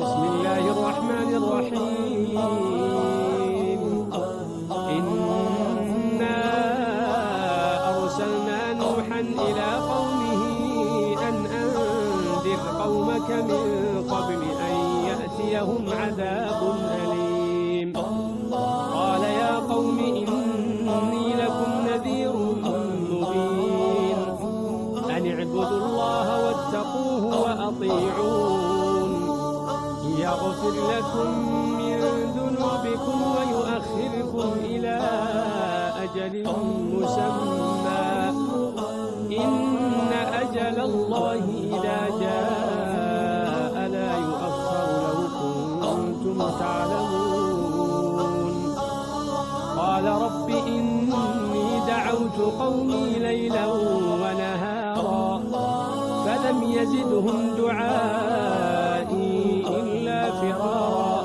بسم الله الرحمن الرحيم. إنا أرسلنا نوحا إلى قومه أن أنذر قومك من قبل أن يأتيهم عذاب أليم. قال يا قوم إني لكم نذير مبين أن اعبدوا الله واتقوه وأطيعون يغفر لكم من ذنوبكم ويؤخركم إلى أجل مسمى إن أجل الله إذا جاء لا يؤخر لو كنتم تعلمون. قال رب إني دعوت قومي ليلا ونهارا فلم يزدهم دعائي إلا فرارا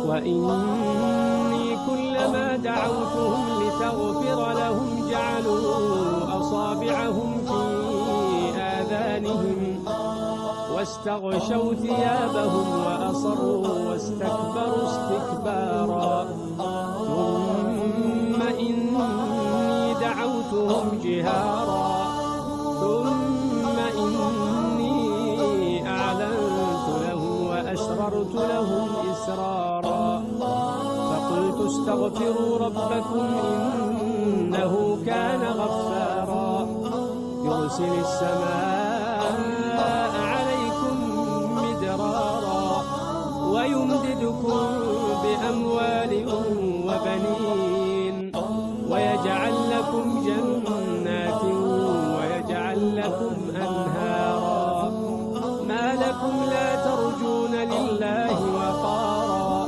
وإني كلما دعوتهم لتغفر لهم جعلوا أصابعهم في آذانهم واستغشوا ثيابهم وأصروا واستكبروا استكبارا ثم إني دعوتهم جهارا ثم إني أعلنت لهم وأسررت لهم إسرارا فقلت استغفروا ربكم إنه كان غفارا يرسل السماء عليكم مدرارا ويمددكم بأموال وبنين ويجعل لكم جنات ويجعل لكم أنهارا ما لكم لا ترجون لله وقارا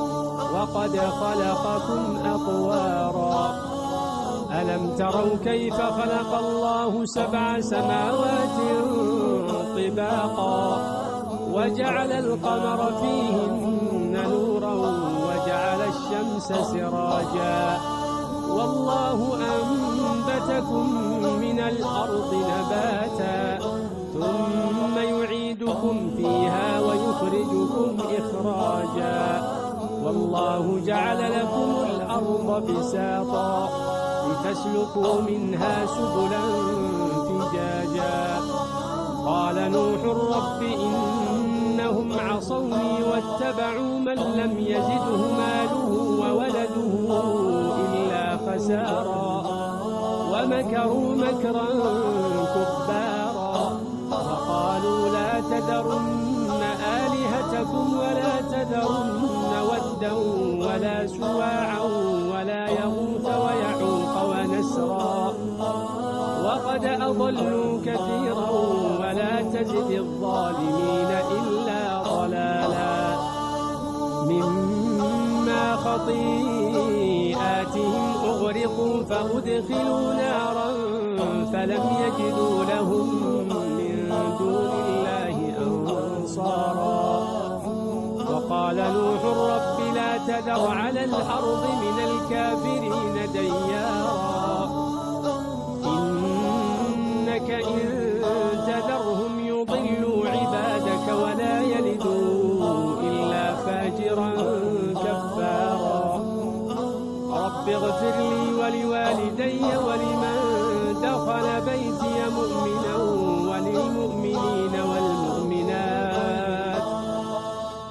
وقد خلقكم أطوارا ألم تروا كيف خلق الله 7 سماوات طباقا وجعل القمر فيهن نورا وجعل الشمس سراجا والله أنبتكم من الأرض نباتا ثم يعيدكم فيها ويخرجكم إخراجا والله جعل لكم الأرض بساطا لتسلكوا منها سبلا فجاجا. قال نوح رب إنهم عصوني واتبعوا من لم يزده ماله وولده إلا خسارا ومكروا مكرا كبارا وقالوا لا تذرن آلهتكم ولا تذرن ودا ولا سواعا ولا يغوث ويعوق ونسرا وقد أضلوا كثيرا ولا تزد الظالمين إلا ضلالا مما خطيئاتهم أغرقوا فأدخلوا نارا فلم يجدوا لهم من دون الله أنصارا. وقال نوح رب لا تذر على الأرض من الكافرين ديارا إنك إن تذرهم يضلوا عبادك ولا يلدوا إلا فاجرا كفارا. رب اغفر لي ولوالدي ولمن دخل بيتي مؤمنا وللمؤمنين والمؤمنات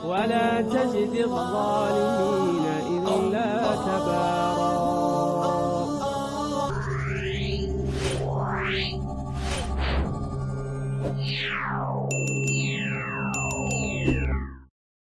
ولا تزد الظالمين إلا تبارا.